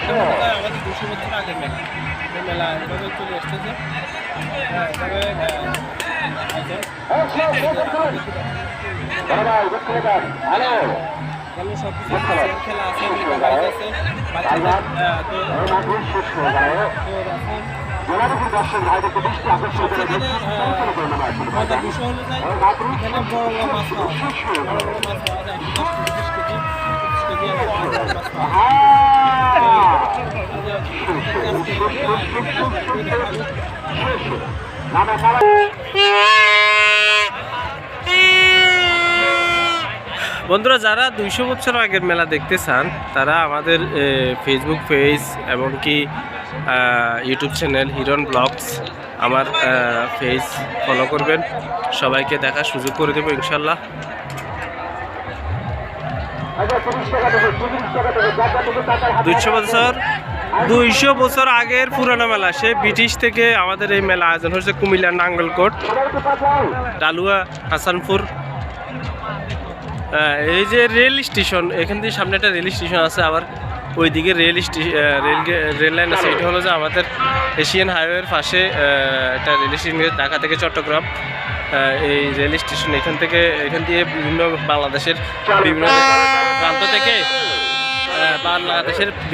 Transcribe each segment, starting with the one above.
আমাদের 200 বছর আগের মেলা। এই মেলা এভাবে চলে আসতেছে। হ্যাঁ, তবে সব কিছু খেলা আছে, আছে বাচ্চাদের মজার বিষয় হলো যাই এখানে বড় বড় মাছ পাওয়া যায়, বড় বড় মাছ পাওয়া যায় 10-20 কেজি বন্ধুরা, যারা 200 বছর আগের মেলা দেখতে চান তারা আমাদের ফেসবুক পেজ এবং কি ইউটিউব চ্যানেল হিরণ ব্লগস আমার পেজ ফলো করবেন। সবাইকে দেখার সুযোগ করে দেবো ইনশাল্লাহ। 200 বছর আগের পুরানো মেলা, সে ব্রিটিশ থেকে আমাদের এই মেলা আয়োজন হচ্ছে কুমিল্লার নাঙ্গলকোট, ডালুয়া, হাসানপুর। এই যে রেল স্টেশন, এখান থেকে সামনে একটা রেল স্টেশন আছে, আবার ওইদিকে রেল লাইন আছে। এটা হলো যে আমাদের এশিয়ান হাইওয়ের পাশে একটা রেল স্টেশন, ঢাকা থেকে চট্টগ্রাম। এই রেল স্টেশন এখান দিয়ে বিভিন্ন বাংলাদেশের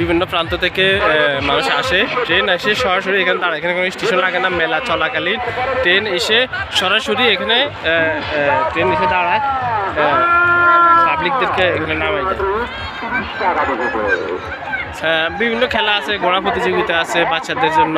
বিভিন্ন প্রান্ত থেকে মানুষ আসে। ট্রেন এসে সরাসরি এখানে দাঁড়ায়, এখানে কোনো স্টেশন লাগে না। মেলা চলাকালীন ট্রেন এসে সরাসরি এখানে দাঁড়ায়, পাবলিকদেরকে এখানে নামাই যায়। বিভিন্ন খেলা আছে, ঘোড়া প্রতিযোগিতা আছে বাচ্চাদের জন্য।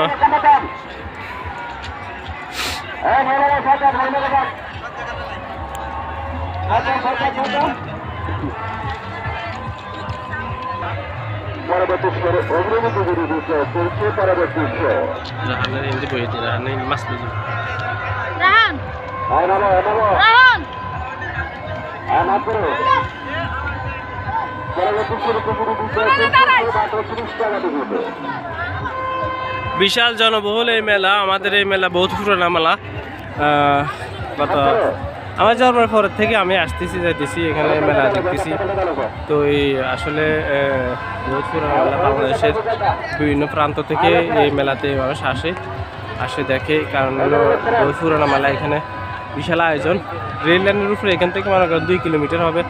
বিশাল জনবহুল এই মেলা। আমাদের এই মেলা বহুত পুরোনো মেলা। আমার যাওয়ার পরের থেকে আমি যাইতেছি এখানে মেলা দেখতেছি। তো এই আসলে বহুত পুরোনো মেলা, বাংলাদেশের বিভিন্ন প্রান্ত থেকে এই মেলাতে মানুষ আসে দেখে। কারণ হলো বহুত পুরোনো মেলা, এখানে বিশাল আয়োজন। রেল লাইনের উপরে এখান থেকে মনে করেন 2 কিলোমিটার হবে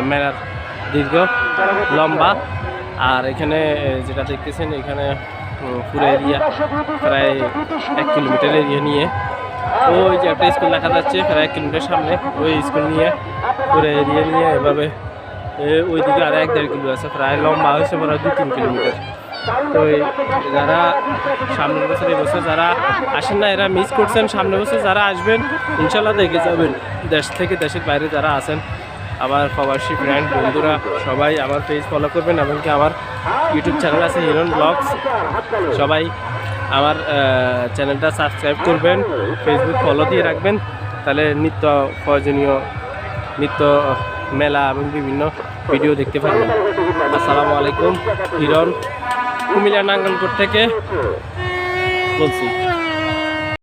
মেলার দীর্ঘ লম্বা। আর এখানে যেটা দেখতেছেন, এখানে পুরো এরিয়া প্রায় 1 কিলোমিটার এরিয়া নিয়ে, ওই যে একটা স্কুল দেখা যাচ্ছে প্রায় 1 কিলোমিটার সামনে, ওই স্কুল নিয়ে পুরো এরিয়া নিয়ে এভাবে ওইদিকে আর 1-1.5 কিলো আছে, প্রায় লম্বা হয়েছে প্রায় 2-3 কিলোমিটার। তো যারা সামনের বছর, এই বছর যারা আসেন না এরা মিস করছেন। সামনের বছর যারা আসবেন ইনশাল্লাহ দেখে যাবেন। দেশ থেকে দেশের বাইরে যারা আছেন, আমার প্রবাসী ফ্রেন্ড বন্ধুরা সবাই আমার পেজ ফলো করবেন, এমনকি আমার ইউটিউব চ্যানেল আছে হিরণ ব্লগস, সবাই আমার চ্যানেলটা সাবস্ক্রাইব করবেন, ফেসবুক ফলো দিয়ে রাখবেন। তাহলে নিত্য প্রয়োজনীয় মেলা এবং বিভিন্ন ভিডিও দেখতে পারবেন। আসসালামু আলাইকুম। হিরণ কুমিল্লা নাঙ্গলকোট থেকে বলছি।